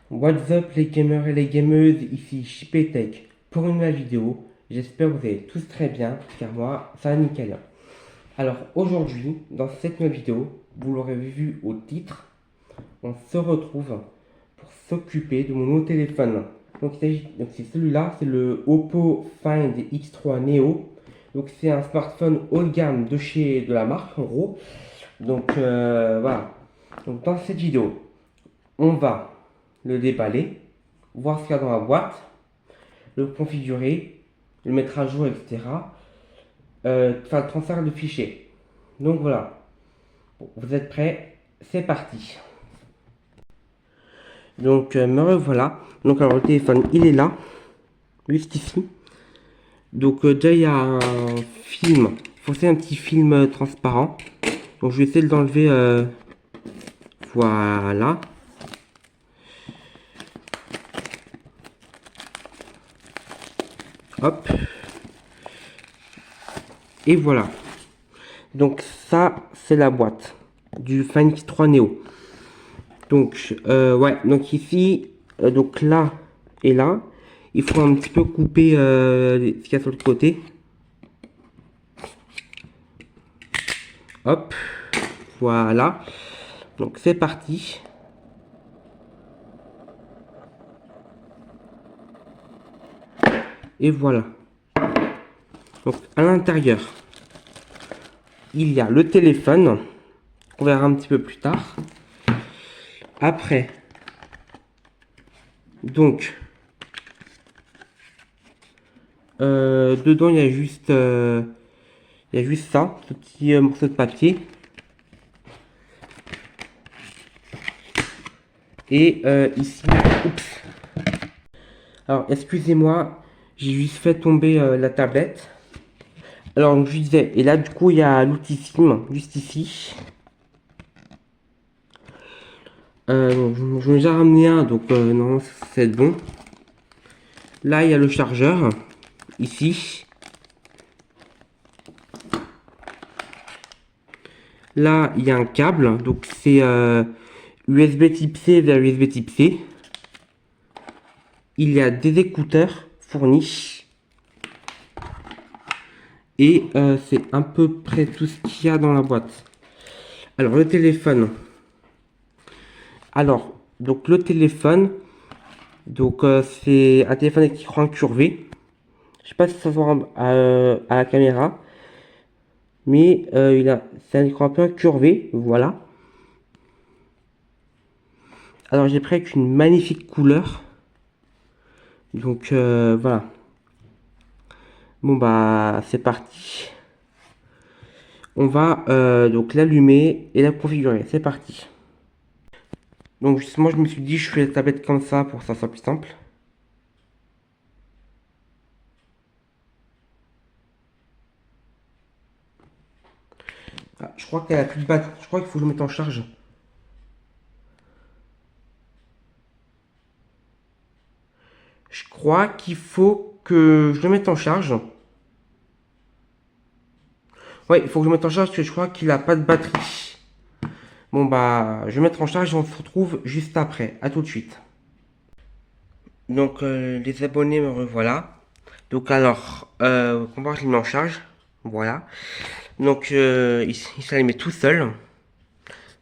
What's up les gamers et les gameuses, ici Chipetech pour une nouvelle vidéo. J'espère que vous allez tous très bien, car moi ça va nickel. Alors aujourd'hui, dans cette nouvelle vidéo, vous l'aurez vu au titre, on se retrouve pour s'occuper de mon nouveau téléphone. Donc c'est celui-là, c'est le Oppo Find X3 Neo. Donc c'est un smartphone haut de gamme de la marque en gros. Donc voilà. Donc dans cette vidéo, on va le déballer, voir ce qu'il y a dans la boîte, le configurer, le mettre à jour, etc. Faire le transfert de fichiers. Donc voilà. Bon, vous êtes prêts? C'est parti. Donc me revoilà. Donc alors le téléphone il est là, juste ici. Donc déjà il y a un film, c'est un petit film transparent. Donc je vais essayer de l'enlever. Voilà. Hop. Et voilà. Donc ça c'est la boîte du Find X3 Neo. Donc ouais, donc ici, donc là et là, il faut un petit peu couper ce qu'il y a sur le côté. Hop, voilà. Donc c'est parti. Et voilà. Donc à l'intérieur, il y a le téléphone. On verra un petit peu plus tard. Après, donc, dedans il y a juste ça, ce petit morceau de papier. Et ici, oups. Alors excusez-moi, j'ai juste fait tomber la tablette. Alors donc, je disais, et là du coup il y a l'outil film juste ici. J'en ai déjà ramené un, donc non, c'est bon. Là il y a le chargeur, ici. Là il y a un câble, donc c'est USB type C vers USB type C. Il y a des écouteurs fournis. Et c'est à peu près tout ce qu'il y a dans la boîte. Alors le téléphone. Alors, donc le téléphone, donc c'est un téléphone avec écran incurvé. Je sais pas si ça se voit à la caméra, mais c'est un écran un peu incurvé, voilà. Alors j'ai pris avec une magnifique couleur. Donc voilà. Bon bah c'est parti. On va donc l'allumer et la configurer. C'est parti. Donc justement je me suis dit je fais la tablette comme ça pour que ça soit plus simple. Ah, je crois qu'elle a plus de batterie. Je crois qu'il faut que je le mette en charge. Je crois qu'il faut que je le mette en charge. Ouais, il faut que je le mette en charge parce que je crois qu'il a pas de batterie. Bon bah, je vais mettre en charge et on se retrouve juste après. À tout de suite. Donc les abonnés me revoilà. Donc alors, on va je le mets en charge. Voilà. Donc il s'allumait tout seul.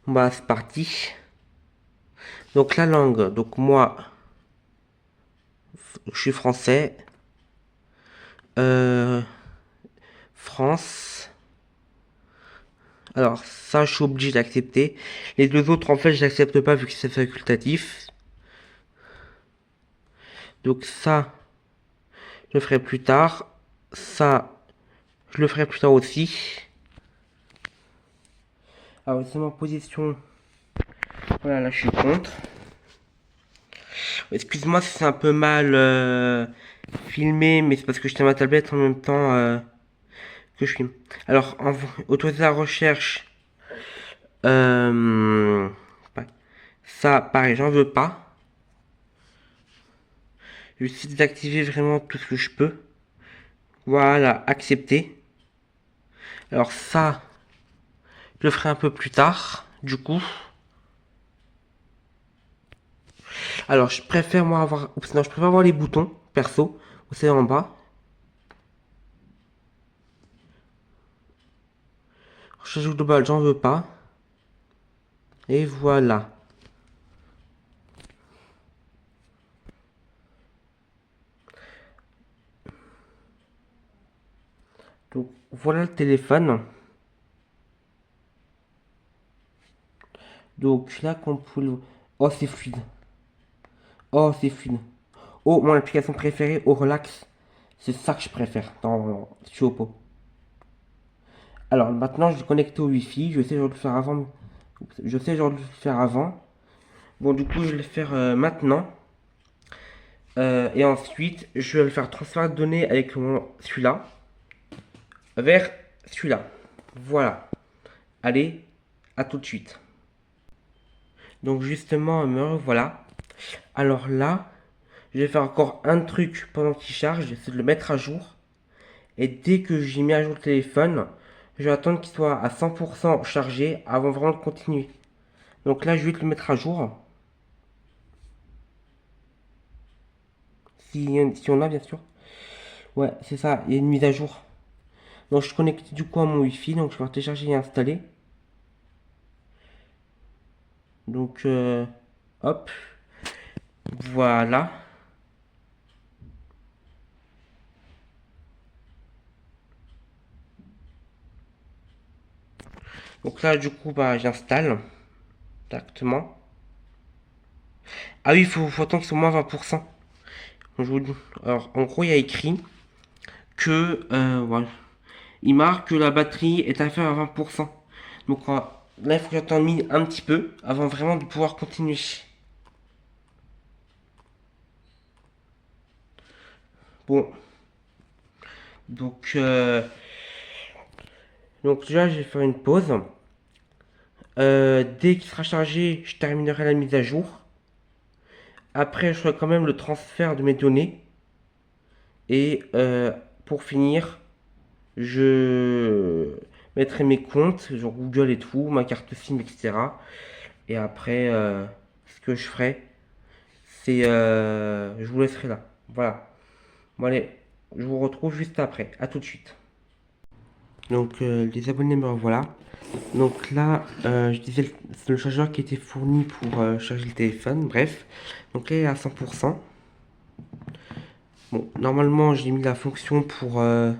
Bon bah c'est parti. Donc la langue, donc moi, je suis français. France. Alors ça, je suis obligé d'accepter. Les deux autres, en fait, je n'accepte pas vu que c'est facultatif. Donc ça, je le ferai plus tard. Ça, je le ferai plus tard aussi. Alors c'est ma position. Voilà, là je suis contre. Excuse-moi si c'est un peu mal filmé, mais c'est parce que j'étais à ma tablette en même temps que je filme. Alors, autoriser la recherche. Euh, ouais. Ça, pareil, j'en veux pas. Je vais désactiver vraiment tout ce que je peux. Voilà, accepter. Alors ça, je le ferai un peu plus tard, du coup. Alors, je préfère moi avoir... Oups, non, je préfère avoir les boutons, perso. Vous savez, en bas. Recherche globale, j'en veux pas. Et voilà. Donc, voilà le téléphone. Donc, là, qu'on peut... Oh, c'est fluide. Oh, c'est fluide. Oh, mon application préférée, au relax. C'est ça que je préfère dans sur Oppo. Alors, maintenant, je suis connecté au Wi-Fi. Je sais, de le faire avant. Je sais, de le faire avant. Bon, du coup, je vais le faire maintenant. Et ensuite, je vais le faire transférer de données avec celui-là vers celui-là. Voilà. Allez, à tout de suite. Donc justement, me revoilà. Alors là, je vais faire encore un truc pendant qu'il charge, c'est de le mettre à jour. Et dès que j'ai mis à jour le téléphone, je vais attendre qu'il soit à 100% chargé avant vraiment de continuer. Donc là, je vais le mettre à jour. Si on a, bien sûr. Ouais, c'est ça, il y a une mise à jour. Donc je suis connecté du coup à mon Wi-Fi, donc je vais télécharger et installer. Donc, hop, voilà. Donc là, du coup, bah, j'installe directement. Ah oui, faut attendre qu'ils soient moins 20%. Je vous dis. Alors, en gros, il y a écrit que, voilà, il marque que la batterie est inférieure à 20%. Donc là, il faut que j'attende un petit peu avant vraiment de pouvoir continuer. Bon, donc, donc déjà, je vais faire une pause. Dès qu'il sera chargé, je terminerai la mise à jour. Après, je ferai quand même le transfert de mes données. Et pour finir, je mettrai mes comptes, genre Google et tout, ma carte SIM, etc. Et après, ce que je ferai, c'est... je vous laisserai là. Voilà. Bon allez, je vous retrouve juste après. À tout de suite. Donc les abonnés me revoilà. Donc là, je disais, c'est le chargeur qui était fourni pour charger le téléphone. Bref, donc là il est à 100%. Bon, normalement j'ai mis la fonction pour... enfin,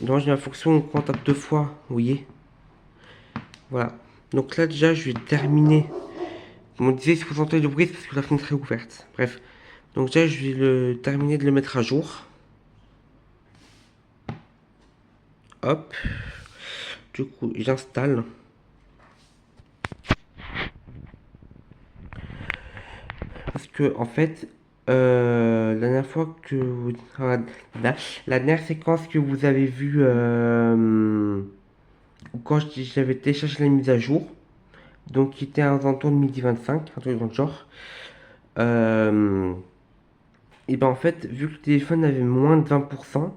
normalement j'ai mis la fonction qu'on tape deux fois, vous voyez. Voilà. Donc là déjà je vais terminer. Comme on disait, si vous entendez du bruit, c'est parce que la fenêtre est ouverte. Bref. Donc déjà je vais terminer de le mettre à jour. Hop. Du coup, j'installe. Parce que, en fait, la dernière fois que vous... la dernière séquence que vous avez vue, quand j'avais téléchargé la mise à jour, donc qui était à un entour de midi 25, un truc dans le genre, et ben en fait, vu que le téléphone avait moins de 20%,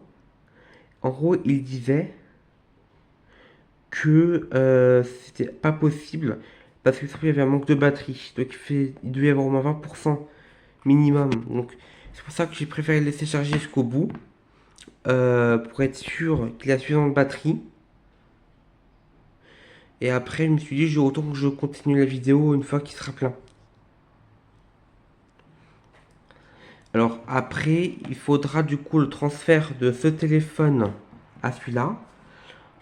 en gros, il disait que c'était pas possible parce que il y avait un manque de batterie. Donc il devait y avoir au moins 20% minimum. Donc c'est pour ça que j'ai préféré le laisser charger jusqu'au bout pour être sûr qu'il a suffisamment de batterie. Et après, je me suis dit, je autant que je continue la vidéo une fois qu'il sera plein. Alors après, il faudra du coup le transfert de ce téléphone à celui-là.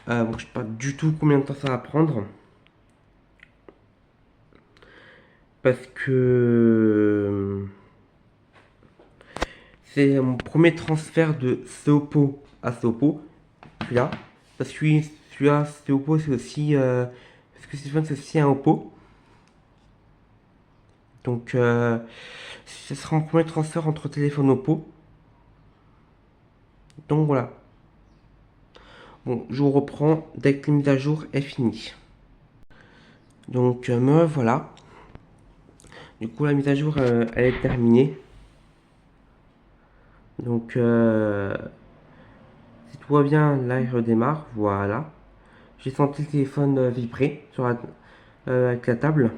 Bon, je sais pas du tout combien de temps ça va prendre. Parce que c'est mon premier transfert de Oppo à Oppo, celui-là. Parce que celui-là, Oppo, c'est aussi... parce que Stéphane, c'est aussi un Oppo. Donc, ce sera mon premier transfert entre téléphone Oppo. Donc voilà. Bon, je vous reprends dès que la mise à jour est finie. Donc, me voilà. Du coup, la mise à jour, elle est terminée. Donc, si tout va bien, là, il redémarre. Voilà. J'ai senti le téléphone vibrer avec la table.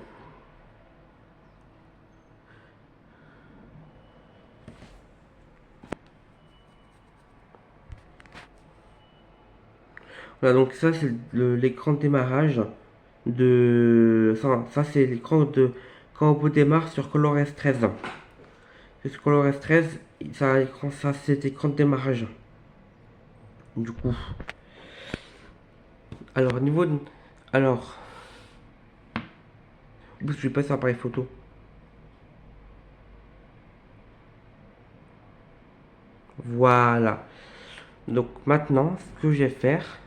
Voilà, donc ça c'est l'écran de démarrage de... Ça c'est l'écran de quand on démarre sur ColorOS 13. Sur ColorOS 13, ça c'est l'écran de démarrage. Du coup. Alors, niveau de... Alors... Je vais passer sur appareil photo. Voilà. Donc maintenant, ce que je vais faire,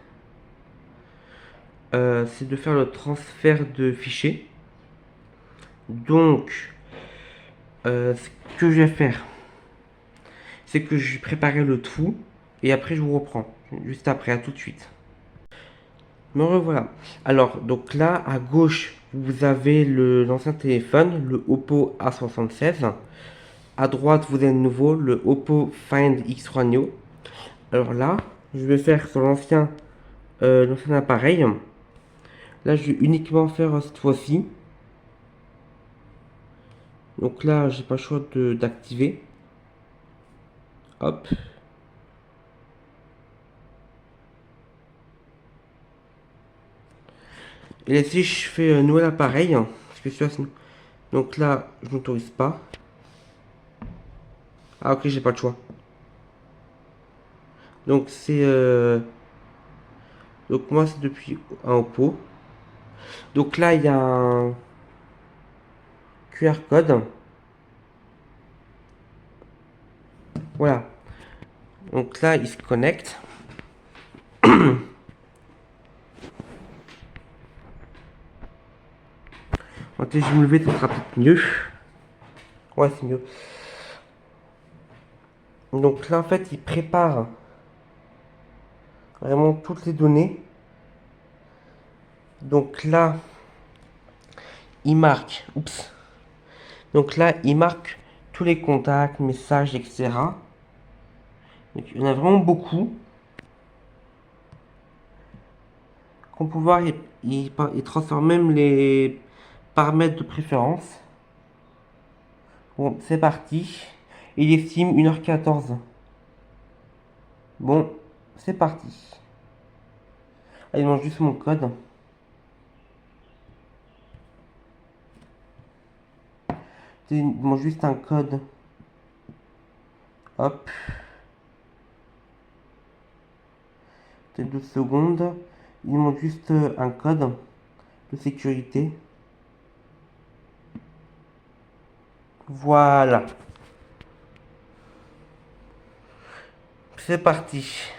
c'est de faire le transfert de fichiers. Donc, ce que je vais faire, c'est que je vais préparer le tout et après je vous reprends. Juste après, à tout de suite. Me revoilà. Alors, donc là, à gauche, vous avez l'ancien téléphone, le Oppo A76. À droite, vous avez de nouveau le Oppo Find X3 Neo. Alors là, je vais faire sur l'ancien appareil. Là, je vais uniquement faire cette fois-ci. Donc là, j'ai pas le choix d'activer. Hop. Et là, si je fais un nouvel appareil, parce que celui-là, donc là, je n'autorise pas. Ah ok, j'ai pas le choix. Donc c'est donc moi c'est depuis un Oppo. Donc là il y a un QR code. Voilà. Donc là il se connecte. Ok, je vais me lever, ça sera peut-être mieux. Ouais, c'est mieux. Donc là en fait il prépare vraiment toutes les données. Donc là il marque. Oups. Donc là il marque tous les contacts, messages, etc. Donc il y en a vraiment beaucoup. Qu'on peut voir, il transforme même les paramètres de préférence. Bon, c'est parti. Il estime 1h14. Bon, c'est parti. Ah, il demande juste mon code. Il demande juste un code. Hop. Peut-être 2 secondes. Il demande juste un code de sécurité. Voilà. C'est parti.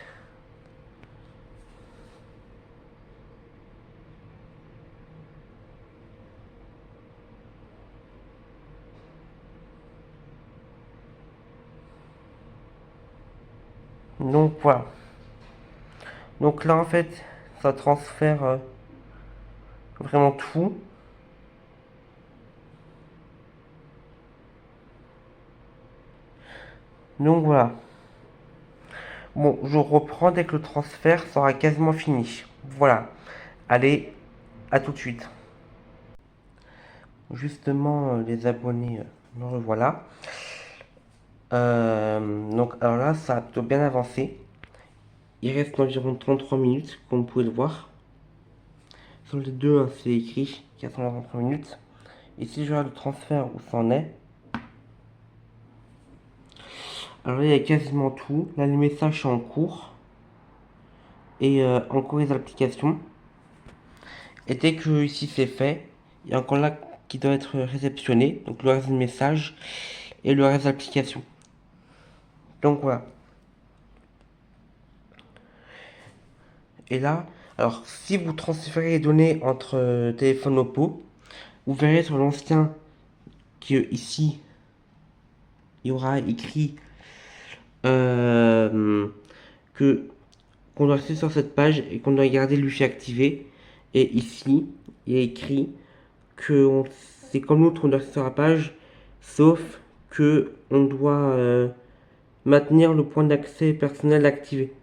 Donc voilà. Donc là en fait, ça transfère vraiment tout. Donc voilà. Bon, je reprends dès que le transfert sera quasiment fini. Voilà. Allez, à tout de suite. Justement, les abonnés, me revoilà. Donc, alors là, ça a plutôt bien avancé. Il reste environ 33 minutes, comme vous pouvez le voir. Sur les deux, hein, c'est écrit qu'il y a 33 minutes. Et si je regarde le transfert où ça en est, alors là, il y a quasiment tout. Là, les messages sont en cours. Et encore les applications. Et dès que ici c'est fait, il y a encore là qui doit être réceptionné. Donc le reste des messages et le reste d'applications. Donc voilà. Et là, alors si vous transférez les données entre téléphones Oppo, vous verrez sur l'ancien que ici, il y aura écrit que qu'on doit rester sur cette page et qu'on doit garder le wifi activé. Et ici, il y a écrit que c'est comme l'autre, on doit rester sur la page, sauf que on doit maintenir le point d'accès personnel activé.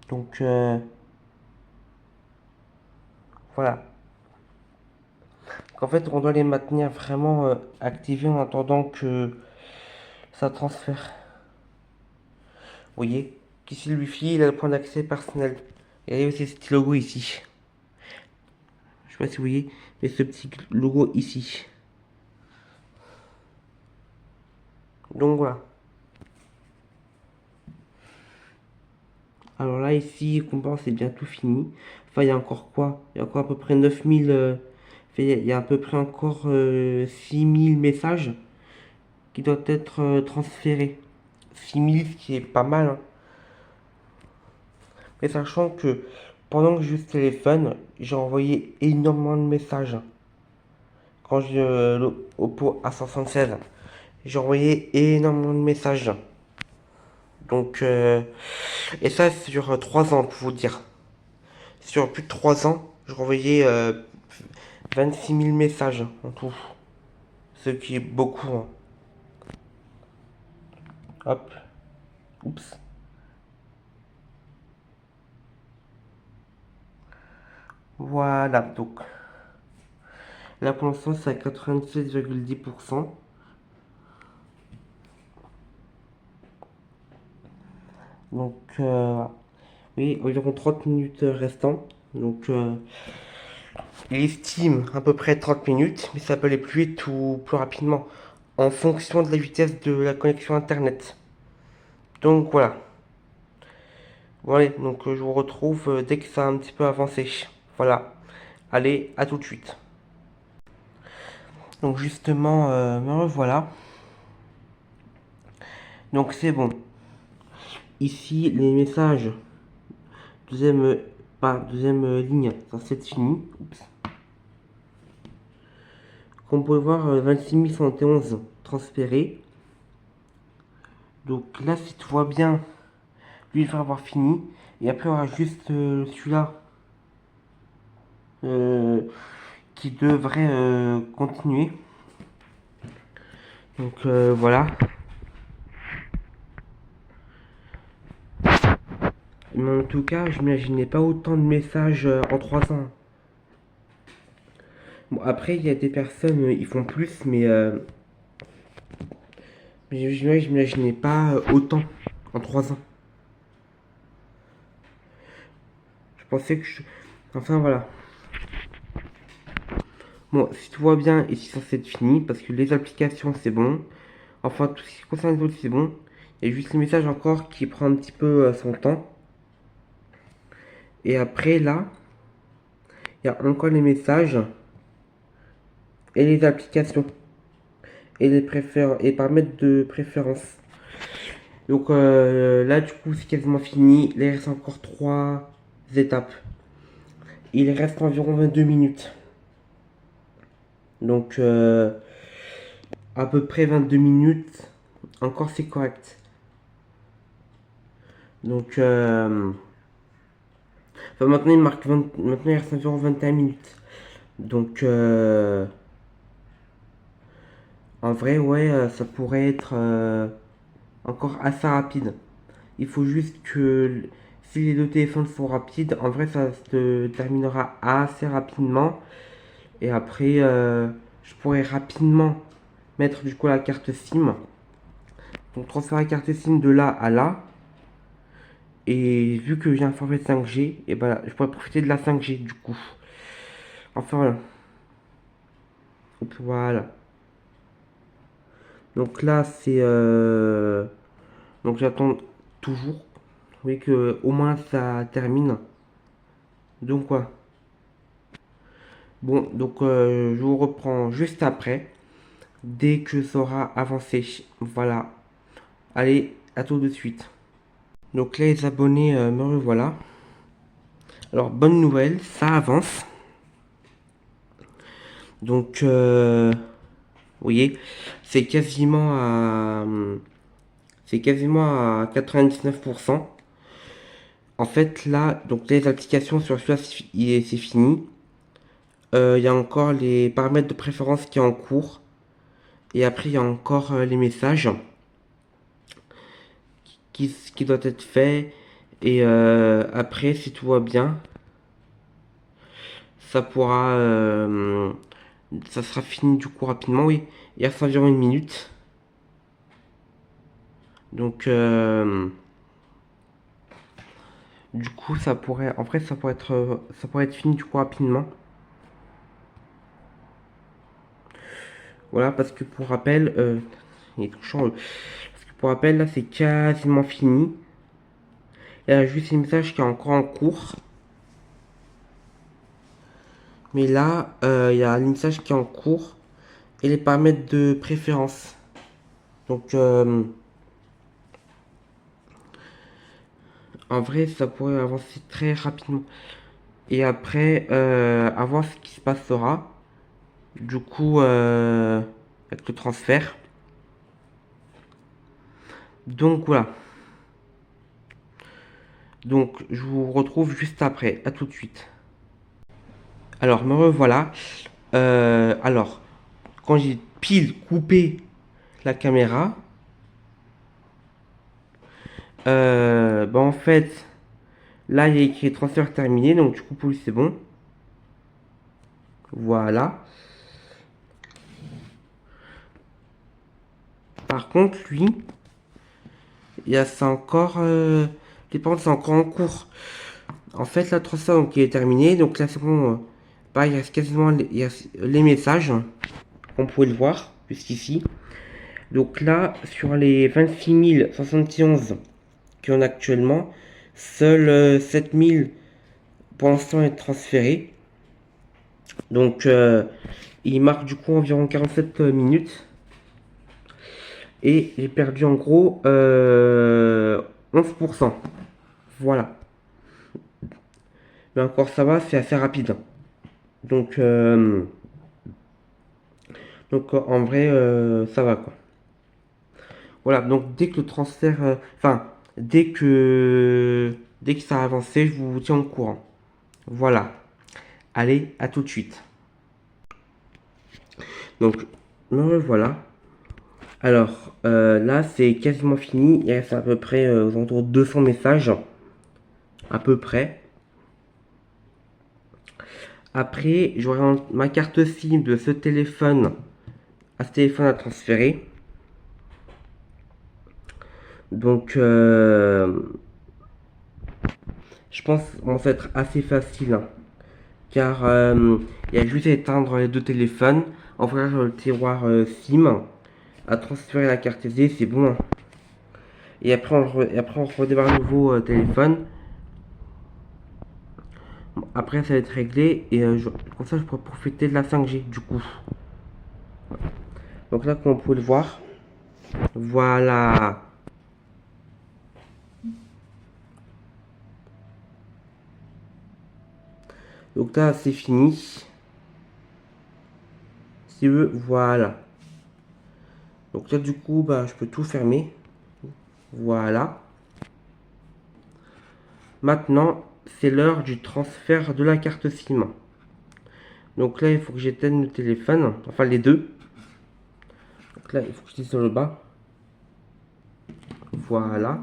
Donc voilà. En fait, on doit les maintenir vraiment activés en attendant que ça transfère. Vous voyez? qui suit le Wi-Fi, il a le point d'accès personnel. Et regardez aussi ce petit logo ici. Je sais pas si vous voyez, mais ce petit logo ici. Donc voilà. Alors là, ici, compense, c'est bien tout fini. Enfin, il y a encore quoi? Il y a encore à peu près 9000. Il y a à peu près encore 6000 messages qui doivent être transférés. 6000, ce qui est pas mal, hein. Mais sachant que pendant que j'ai eu ce téléphone, j'ai envoyé énormément de messages. Quand j'ai le Oppo A176, j'ai envoyé énormément de messages. Donc, et ça sur 3 ans, pour vous dire. Sur plus de 3 ans, j'ai envoyé 26 000 messages en tout. Ce qui est beaucoup, hein. Hop. Oups. Voilà, donc. Là, pour l'instant, c'est à 96,10%. Donc, oui, environ 30 minutes restant. Donc, il estime à peu près 30 minutes, mais ça peut aller plus vite ou plus rapidement en fonction de la vitesse de la connexion internet. Donc voilà. Voilà, donc je vous retrouve dès que ça a un petit peu avancé. Voilà. Allez, à tout de suite. Donc justement, me revoilà. Donc c'est bon. Ici, les messages. Deuxième, deuxième ligne, censé être fini. Oups. Comme vous pouvez voir, 26 171 transférés. Donc là, si tu vois bien, lui il va avoir fini. Et après, on aura juste celui-là qui devrait continuer. Donc voilà. Mais en tout cas, je m'imaginais pas autant de messages en 3 ans. Bon, après, il y a des personnes, ils font plus, mais je m'imaginais pas autant en 3 ans. Je pensais que je... Enfin, voilà. Bon, si tu vois bien, ici, ça c'est fini, parce que les applications, c'est bon. Enfin, tout ce qui concerne les autres, c'est bon. Il y a juste les messages encore qui prend un petit peu son temps. Et après, là, il y a encore les messages et les applications. Et les et paramètres de préférence. Donc là, du coup, c'est quasiment fini. Là, il reste encore 3 étapes. Il reste environ 22 minutes. Donc, à peu près 22 minutes. Encore, c'est correct. Donc, enfin, maintenant, maintenant, il reste environ 21 minutes. Donc, en vrai, ouais, ça pourrait être encore assez rapide. Il faut juste que si les deux téléphones sont rapides, en vrai, ça se terminera assez rapidement. Et après, je pourrais rapidement mettre du coup la carte SIM. Donc transférer la carte SIM de là à là. Et vu que j'ai un forfait 5G, et ben je pourrais profiter de la 5G du coup. Enfin voilà. Hop, voilà. Donc là c'est donc j'attends toujours. Vous voyez que au moins ça termine. Donc quoi. Bon, donc je vous reprends juste après. Dès que ça aura avancé. Voilà. Allez, à tout de suite. Donc là, les abonnés, me revoilà. Alors, bonne nouvelle, ça avance. Donc, vous voyez, c'est quasiment à 99%. En fait, là, donc les applications sur celui-là, c'est fini. Il y a encore les paramètres de préférence qui est en cours. Et après, il y a encore les messages qui doivent être faits. Et après, si tout va bien, ça pourra, ça sera fini du coup rapidement. Oui, il reste environ 1 minute. Donc, Du coup, ça pourrait, en vrai, ça pourrait être fini du coup rapidement. Voilà, parce que pour rappel, il est touchant, parce que pour rappel, là, c'est quasiment fini. Il y a juste un message qui est encore en cours. Mais là, il y a un message qui est en cours et les paramètres de préférence. Donc, en vrai, ça pourrait avancer très rapidement. Et après, à voir ce qui se passera. Du coup, avec le transfert. Donc voilà. Donc je vous retrouve juste après. À tout de suite. Alors me revoilà. Alors, quand j'ai pile coupé la caméra, bah en fait, là il y a écrit transfert terminé. Donc du coup, pour lui c'est bon. Voilà. Par contre, lui, il y a ça encore. Les parents, c'est encore en cours. En fait, la transfert donc, qui est terminé. Donc là, c'est bon. Bah, il reste quasiment il y a les messages. On pouvait le voir jusqu'ici. Donc là, sur les 26 071 qu'il y en a actuellement, seuls 7 000 pour l'instant est transféré. Donc il marque du coup environ 47 minutes. Et j'ai perdu en gros 11%. Voilà. Mais encore ça va, c'est assez rapide. Donc, en vrai, ça va quoi. Voilà, donc dès que le transfert, enfin, dès que ça a avancé, je vous tiens au courant. Voilà. Allez, à tout de suite. Donc, me revoilà. Alors, là, c'est quasiment fini. Il reste à peu près aux alentours de 200 messages. À peu près. Après, j'aurai ma carte SIM de ce téléphone à ce téléphone à transférer. Donc, je pense que ça va être assez facile, hein. Car il y a juste à éteindre les deux téléphones, ouvrir le tiroir SIM, à transférer la carte SD, c'est bon, hein. Et après, on redémarre un nouveau téléphone. Après, ça va être réglé et comme ça, je pourrais profiter de la 5G du coup. Donc là, comme on peut le voir, voilà. Donc là, c'est fini. Si tu veux, voilà. Donc là, du coup, bah, je peux tout fermer. Voilà. Maintenant, c'est l'heure du transfert de la carte SIM. Donc là, il faut que j'éteigne le téléphone, enfin les deux. Donc là, il faut que je dise sur le bas. Voilà.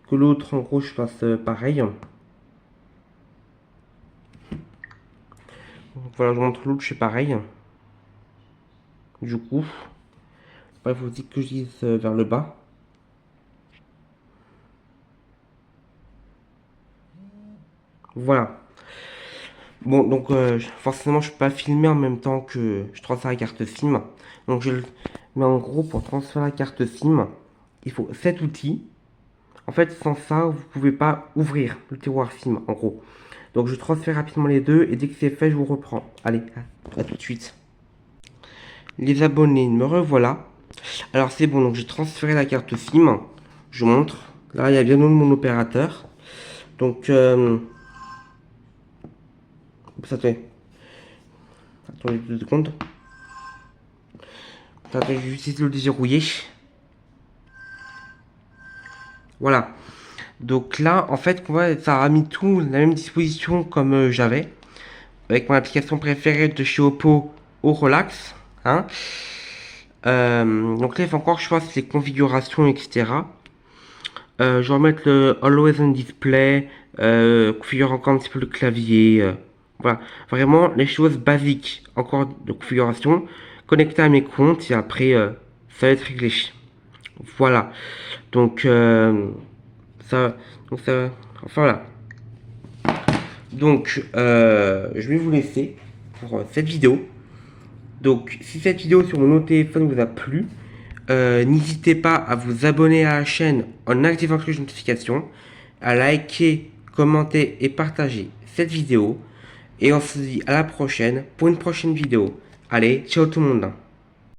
Que l'autre, en gros, je fasse pareil. Donc voilà, je montre l'autre, je fais pareil. Du coup, après, il faut aussi que je dise vers le bas. Voilà. Bon, donc forcément, je peux pas filmer en même temps que je transfère la carte SIM. Donc, mais en gros, pour transférer la carte SIM, il faut cet outil. En fait, sans ça, vous pouvez pas ouvrir le tiroir SIM, en gros. Donc, je transfère rapidement les deux et dès que c'est fait, je vous reprends. Allez, à tout de suite. Les abonnés, me revoilà. Alors, c'est bon, donc j'ai transféré la carte SIM. Je vous montre. Là, il y a bien mon opérateur. Donc, ça fait. Attendez 2 secondes. Attendez, je vais juste essayer de le déverrouiller. Voilà. Donc là, en fait, ça a mis tout la même disposition comme j'avais. Avec mon application préférée de chez Oppo, au Relax. Hein. Donc là, il faut encore que je fasse les configurations, etc. Je vais remettre le Always on Display. Configurer encore un petit peu le clavier. Voilà. Vraiment, les choses basiques. Encore de configuration. Connecter à mes comptes et après, ça va être réglé. Voilà. Donc, Enfin voilà. Donc, je vais vous laisser pour cette vidéo. Donc, si cette vidéo sur mon autre téléphone vous a plu, n'hésitez pas à vous abonner à la chaîne en activant la cloche de notification, à liker, commenter et partager cette vidéo. Et on se dit à la prochaine pour une prochaine vidéo. Allez, ciao tout le monde.